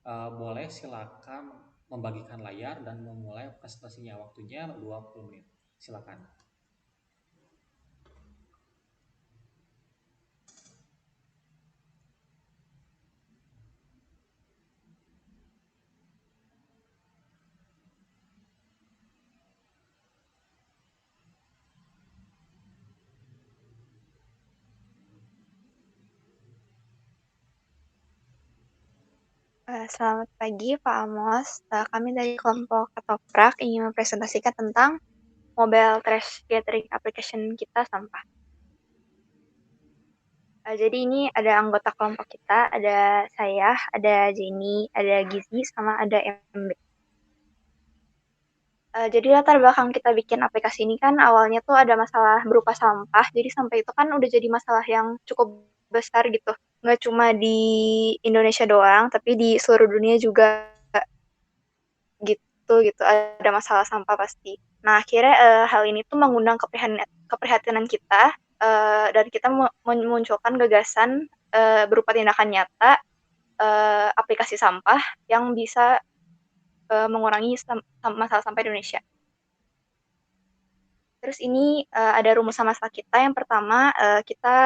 Boleh silakan membagikan layar dan memulai presentasinya. Waktunya 20 menit. Silakan. Selamat pagi, Pak Amos. Kami dari kelompok Ketoprak ingin mempresentasikan tentang mobile trash gathering application kita sampah. Jadi ini ada anggota kelompok kita, ada saya, ada Jenny, ada Gizi, sama ada MB. Jadi latar belakang kita bikin aplikasi ini kan awalnya tuh ada masalah berupa sampah. Jadi sampah itu kan udah jadi masalah yang cukup besar gitu. Nggak cuma di Indonesia doang, tapi di seluruh dunia juga gitu gitu ada masalah sampah pasti. Nah akhirnya hal ini tuh mengundang keprihatinan kita dan kita memunculkan gagasan berupa tindakan nyata aplikasi sampah yang bisa mengurangi masalah sampah di Indonesia. Terus ini ada rumusan masalah kita. Yang pertama kita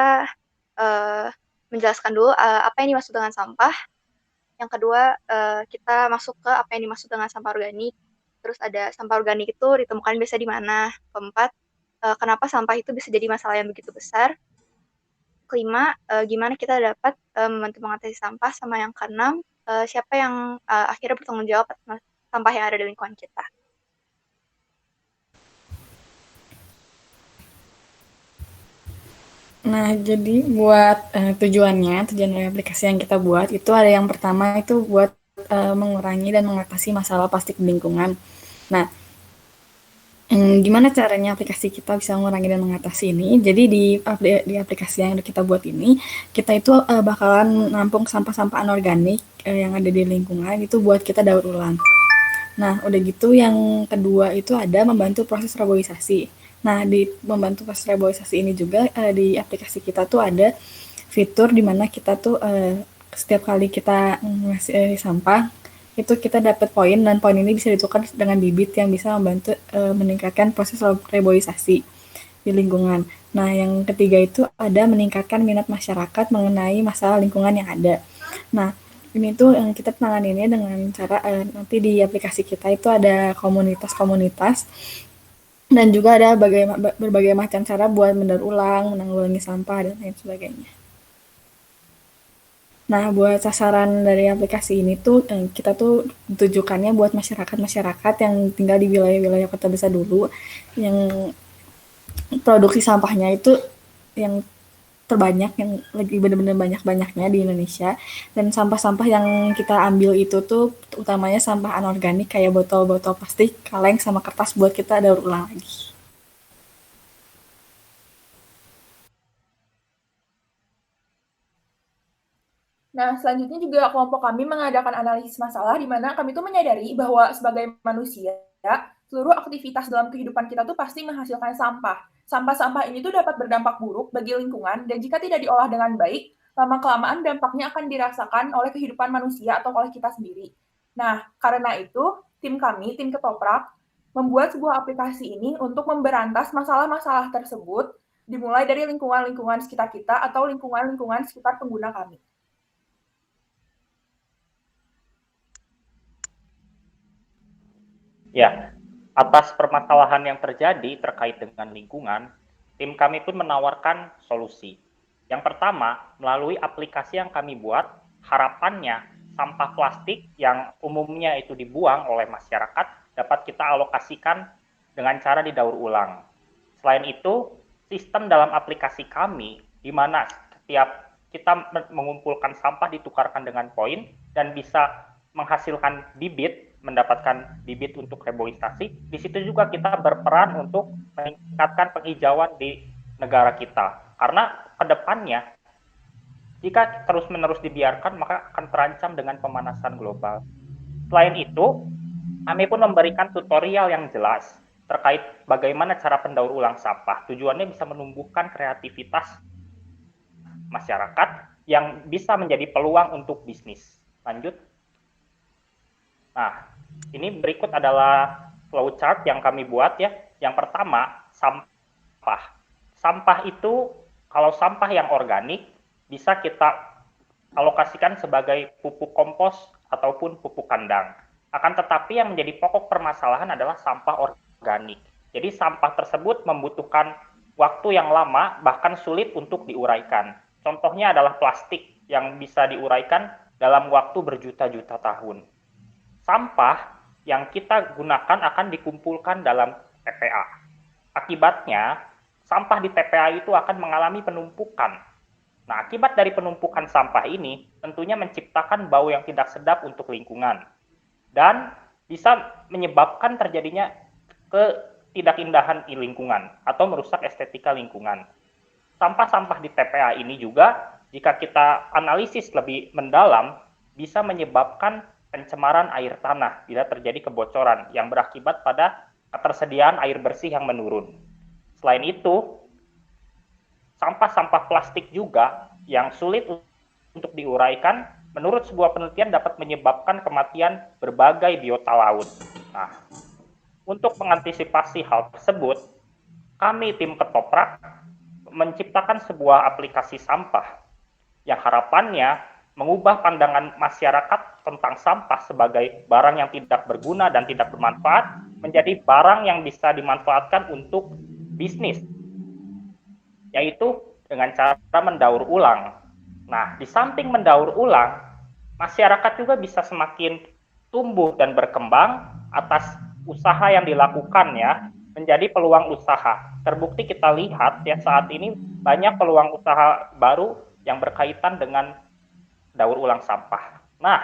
uh, menjelaskan dulu apa yang dimaksud dengan sampah. Yang kedua, kita masuk ke apa yang dimaksud dengan sampah organik. Terus ada sampah organik itu ditemukan biasa di mana. Keempat, kenapa sampah itu bisa jadi masalah yang begitu besar. Kelima, gimana kita dapat membantu mengatasi sampah. Sama yang keenam, siapa yang akhirnya bertanggung jawab atas sampah yang ada di lingkungan kita. Nah, jadi buat tujuan dari aplikasi yang kita buat itu ada yang pertama itu buat mengurangi dan mengatasi masalah plastik di lingkungan. Nah, gimana caranya aplikasi kita bisa mengurangi dan mengatasi ini? Jadi di aplikasi yang kita buat ini, kita itu bakalan nampung sampah-sampah anorganik yang ada di lingkungan itu buat kita daur ulang. Nah, udah gitu yang kedua itu ada membantu proses reboisasi. Nah, di membantu proses reboisasi ini juga di aplikasi kita tuh ada fitur di mana kita tuh setiap kali kita ngasih sampah itu kita dapat poin dan poin ini bisa ditukar dengan bibit yang bisa membantu meningkatkan proses reboisasi di lingkungan. Nah, yang ketiga itu ada meningkatkan minat masyarakat mengenai masalah lingkungan yang ada. Nah, ini tuh yang kita tanganinnya dengan cara nanti di aplikasi kita itu ada komunitas-komunitas dan juga ada berbagai macam cara buat mendaur ulang, menanggulangi sampah dan lain sebagainya. Nah, buat sasaran dari aplikasi ini tuh kita tuh tujukannya buat masyarakat-masyarakat yang tinggal di wilayah-wilayah kota besar dulu yang produksi sampahnya itu yang terbanyak yang lagi benar-benar banyak-banyaknya di Indonesia dan sampah-sampah yang kita ambil itu tuh utamanya sampah anorganik kayak botol-botol plastik, kaleng sama kertas buat kita daur ulang lagi. Nah, selanjutnya juga kelompok kami mengadakan analisis masalah di mana kami tuh menyadari bahwa sebagai manusia, seluruh aktivitas dalam kehidupan kita tuh pasti menghasilkan sampah. Sampah-sampah ini tuh dapat berdampak buruk bagi lingkungan dan jika tidak diolah dengan baik, lama-kelamaan dampaknya akan dirasakan oleh kehidupan manusia atau oleh kita sendiri. Nah, karena itu, tim kami, tim Ketoprak, membuat sebuah aplikasi ini untuk memberantas masalah-masalah tersebut dimulai dari lingkungan-lingkungan sekitar kita atau lingkungan-lingkungan sekitar pengguna kami. Ya, atas permasalahan yang terjadi terkait dengan lingkungan, tim kami pun menawarkan solusi. Yang pertama, melalui aplikasi yang kami buat, harapannya sampah plastik yang umumnya itu dibuang oleh masyarakat dapat kita alokasikan dengan cara didaur ulang. Selain itu, sistem dalam aplikasi kami di mana setiap kita mengumpulkan sampah ditukarkan dengan poin dan bisa menghasilkan bibit, mendapatkan bibit untuk reboisasi. Di situ juga kita berperan untuk meningkatkan penghijauan di negara kita. Karena kedepannya, jika terus-menerus dibiarkan, maka akan terancam dengan pemanasan global. Selain itu, kami pun memberikan tutorial yang jelas terkait bagaimana cara pendaur ulang sampah. Tujuannya bisa menumbuhkan kreativitas masyarakat yang bisa menjadi peluang untuk bisnis. Lanjut. Nah, ini berikut adalah flowchart yang kami buat ya. Yang pertama, sampah. Sampah itu, kalau sampah yang organik, bisa kita alokasikan sebagai pupuk kompos ataupun pupuk kandang. Akan tetapi yang menjadi pokok permasalahan adalah sampah organik. Jadi sampah tersebut membutuhkan waktu yang lama, bahkan sulit untuk diuraikan. Contohnya adalah plastik yang bisa diuraikan dalam waktu berjuta-juta tahun. Sampah yang kita gunakan akan dikumpulkan dalam TPA. Akibatnya, sampah di TPA itu akan mengalami penumpukan. Nah, akibat dari penumpukan sampah ini tentunya menciptakan bau yang tidak sedap untuk lingkungan dan bisa menyebabkan terjadinya ketidakindahan di lingkungan atau merusak estetika lingkungan. Sampah-sampah di TPA ini juga jika kita analisis lebih mendalam bisa menyebabkan pencemaran air tanah bila terjadi kebocoran yang berakibat pada ketersediaan air bersih yang menurun. Selain itu, sampah-sampah plastik juga yang sulit untuk diuraikan, menurut sebuah penelitian dapat menyebabkan kematian berbagai biota laut. Nah, untuk mengantisipasi hal tersebut, kami tim Ketoprak menciptakan sebuah aplikasi sampah yang harapannya mengubah pandangan masyarakat tentang sampah sebagai barang yang tidak berguna dan tidak bermanfaat menjadi barang yang bisa dimanfaatkan untuk bisnis, yaitu dengan cara mendaur ulang. Nah, di samping mendaur ulang, masyarakat juga bisa semakin tumbuh dan berkembang atas usaha yang dilakukannya menjadi peluang usaha. Terbukti kita lihat ya saat ini banyak peluang usaha baru yang berkaitan dengan daur ulang sampah. Nah,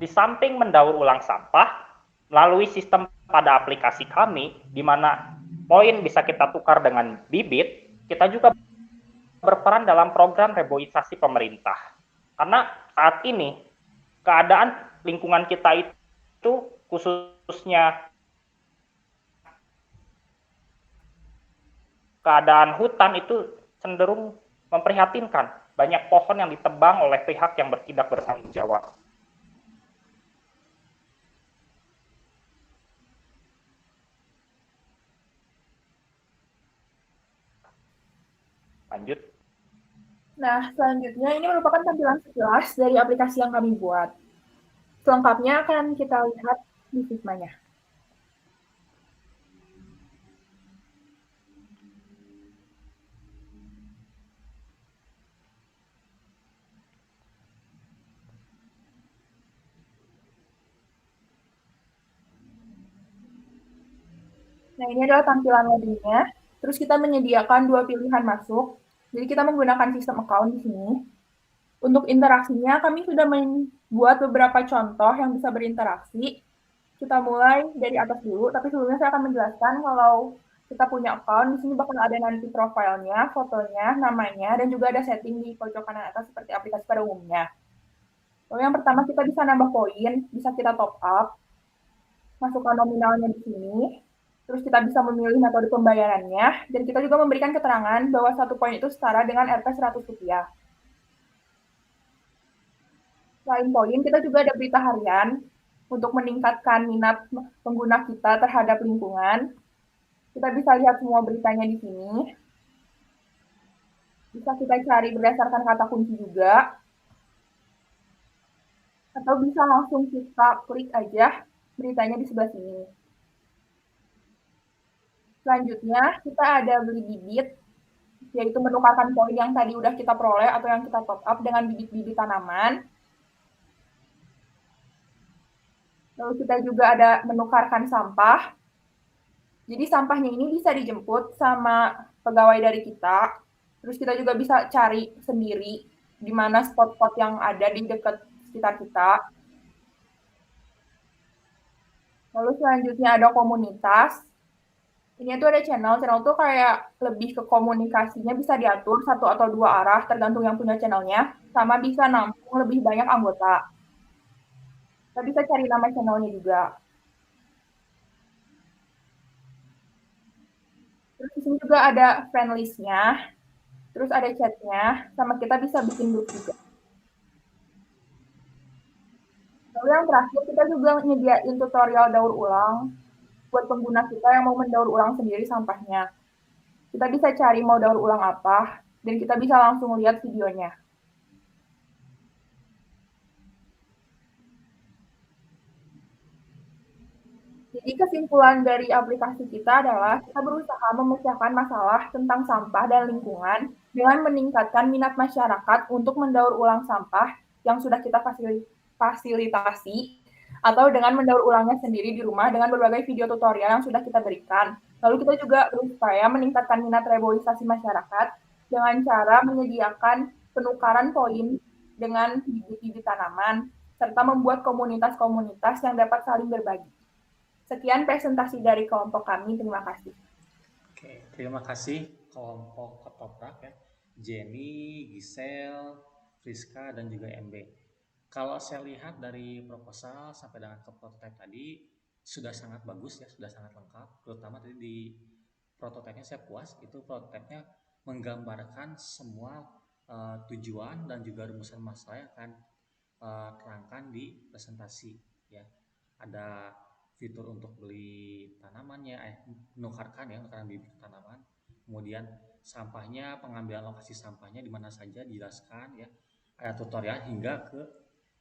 di samping mendaur ulang sampah, melalui sistem pada aplikasi kami, di mana poin bisa kita tukar dengan bibit, kita juga berperan dalam program reboisasi pemerintah. Karena saat ini, keadaan lingkungan kita itu, khususnya keadaan hutan itu cenderung memprihatinkan. Banyak pohon yang ditebang oleh pihak yang tidak bertanggung jawab. Lanjut. Nah, selanjutnya ini merupakan tampilan sekilas dari aplikasi yang kami buat. Selengkapnya akan kita lihat di Figma-nya. Nah, ini adalah tampilan lobby-nya. Terus kita menyediakan 2 pilihan masuk. Jadi kita menggunakan sistem account di sini. Untuk interaksinya, kami sudah membuat beberapa contoh yang bisa berinteraksi. Kita mulai dari atas dulu, tapi sebelumnya saya akan menjelaskan kalau kita punya account, di sini bakal ada nanti profilnya, fotonya, namanya, dan juga ada setting di pojok kanan atas seperti aplikasi pada umumnya. Lalu yang pertama kita bisa nambah poin, bisa kita top up, masukkan nominalnya di sini, terus kita bisa memilih metode pembayarannya, dan kita juga memberikan keterangan bahwa 1 poin itu setara dengan Rp 100. Selain poin, kita juga ada berita harian untuk meningkatkan minat pengguna kita terhadap lingkungan. Kita bisa lihat semua beritanya di sini. Bisa kita cari berdasarkan kata kunci juga. Atau bisa langsung kita klik aja beritanya di sebelah sini. Selanjutnya, kita ada beli bibit, yaitu menukarkan poin yang tadi udah kita peroleh atau yang kita top up dengan bibit-bibit tanaman. Lalu kita juga ada menukarkan sampah. Jadi sampahnya ini bisa dijemput sama pegawai dari kita. Terus kita juga bisa cari sendiri di mana spot-spot yang ada di dekat sekitar kita. Lalu selanjutnya ada komunitas. Ini tuh ada channel tuh kayak lebih ke komunikasinya bisa diatur 1 atau 2 arah tergantung yang punya channelnya, sama bisa nampung lebih banyak anggota. Kita bisa cari nama channelnya juga. Terus di sini juga ada friend list-nya, terus ada chat-nya, sama kita bisa bikin grup juga. Lalu yang terakhir, kita juga nyediain tutorial daur ulang buat pengguna kita yang mau mendaur ulang sendiri sampahnya. Kita bisa cari mau daur ulang apa, dan kita bisa langsung lihat videonya. Jadi kesimpulan dari aplikasi kita adalah kita berusaha memecahkan masalah tentang sampah dan lingkungan dengan meningkatkan minat masyarakat untuk mendaur ulang sampah yang sudah kita fasilitasi atau dengan mendaur ulangnya sendiri di rumah dengan berbagai video tutorial yang sudah kita berikan. Lalu kita juga berupaya meningkatkan minat reboisasi masyarakat dengan cara menyediakan penukaran poin dengan bibit-bibit tanaman, serta membuat komunitas-komunitas yang dapat saling berbagi. Sekian presentasi dari kelompok kami. Terima kasih. Oke, terima kasih kelompok Ketoprak ya. Jenny, Giselle, Friska, dan juga MB. Kalau saya lihat dari proposal sampai dengan ke prototipe tadi sudah sangat bagus ya, sudah sangat lengkap. Terutama tadi di prototipenya saya puas, itu prototipenya menggambarkan semua tujuan dan juga rumusan masalah yang akan terangkan di presentasi ya. Ada fitur untuk beli tanamannya, menukarkan bibit tanaman. Kemudian sampahnya, pengambilan lokasi sampahnya di mana saja dijelaskan ya. Ada tutorial hingga ke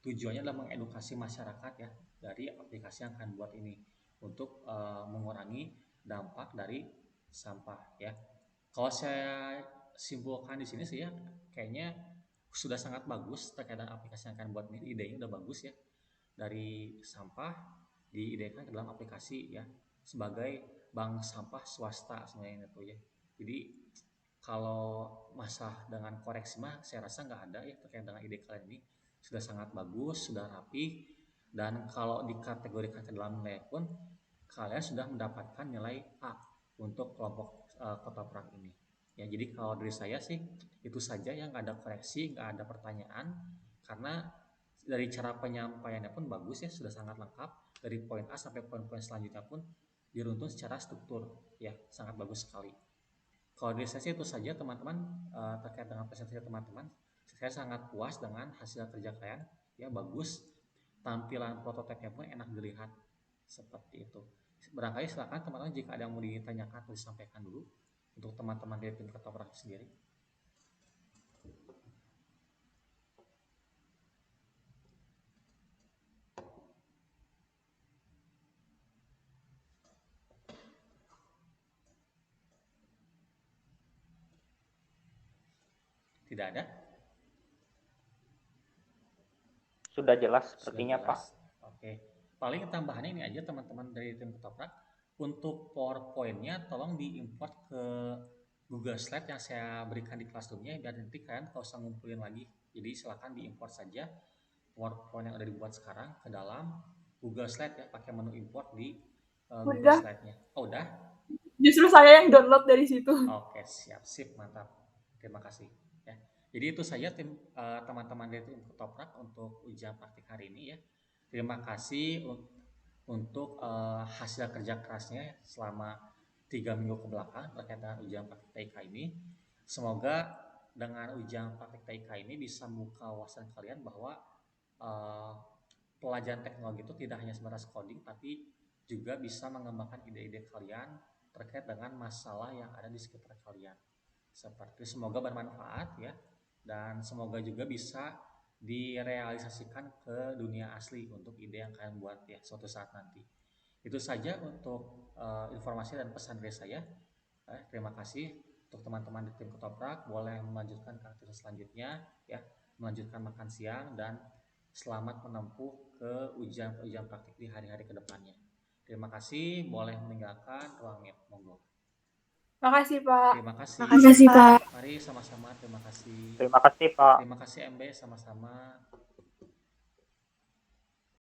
tujuannya adalah mengedukasi masyarakat ya dari aplikasi yang akan buat ini untuk mengurangi dampak dari sampah ya. Kalau saya simpulkan di sini sih ya, kayaknya sudah sangat bagus terkait dengan aplikasi yang akan buat ini. Idenya udah bagus ya, dari sampah diidekan ke dalam aplikasi ya sebagai bank sampah swasta sebenarnya itu ya. Jadi kalau masalah dengan koreksi mah saya rasa nggak ada ya terkait dengan ide kalian ini. Sudah sangat bagus, sudah rapi, dan kalau dikategorikan ke dalam nilai pun kalian sudah mendapatkan nilai A untuk kelompok Ketoprak ini. Ya, jadi kalau dari saya sih itu saja, yang nggak ada koreksi, nggak ada pertanyaan, karena dari cara penyampaiannya pun bagus ya, sudah sangat lengkap. Dari poin A sampai poin-poin selanjutnya pun diruntun secara struktur ya, sangat bagus sekali. Kalau dari saya sih itu saja teman-teman, terkait dengan presentasi teman-teman. Saya sangat puas dengan hasil kerja kalian ya, bagus. Tampilan prototipenya pun enak dilihat seperti itu. Barangkali silakan teman-teman jika ada yang mau ditanyakan atau disampaikan dulu untuk teman-teman dari tim Ketoprak sendiri. Tidak ada? Sudah jelas sepertinya, Sudah jelas. Pak. Oke. Paling tambahannya ini aja teman-teman dari tim Ketoprak. Untuk PowerPoint-nya tolong diimport ke Google Slide yang saya berikan di Classroom-nya, biar nanti kalian nggak usah ngumpulin lagi. Jadi silakan diimport saja PowerPoint yang udah dibuat sekarang ke dalam Google Slide ya, pakai menu import di Google Slide-nya. Oh, udah? Justru saya yang download dari situ. Oke, siap, mantap. Terima kasih. Ya. Jadi itu saja teman-teman dari tim Ketoprak untuk ujian praktik hari ini ya. Terima kasih untuk hasil kerja kerasnya selama 3 minggu ke belakang terkait dengan ujian praktik TIK ini. Semoga dengan ujian praktik TIK ini bisa membuka wawasan kalian bahwa pelajaran teknologi itu tidak hanya sebatas coding, tapi juga bisa mengembangkan ide-ide kalian terkait dengan masalah yang ada di sekitar kalian. Seperti semoga bermanfaat ya, dan semoga juga bisa direalisasikan ke dunia asli untuk ide yang kalian buat ya suatu saat nanti. Itu saja untuk informasi dan pesan dari saya. Terima kasih untuk teman-teman di tim Ketoprak, boleh melanjutkan ke aktivitas selanjutnya ya, melanjutkan makan siang, dan selamat menempuh ke ujian praktik di hari-hari kedepannya. Terima kasih, boleh meninggalkan ruang meet, monggo. Makasih, Pak. Terima kasih. Makasih, Pak. Mari sama-sama, terima kasih. Terima kasih, Pak. Terima kasih MB, sama-sama.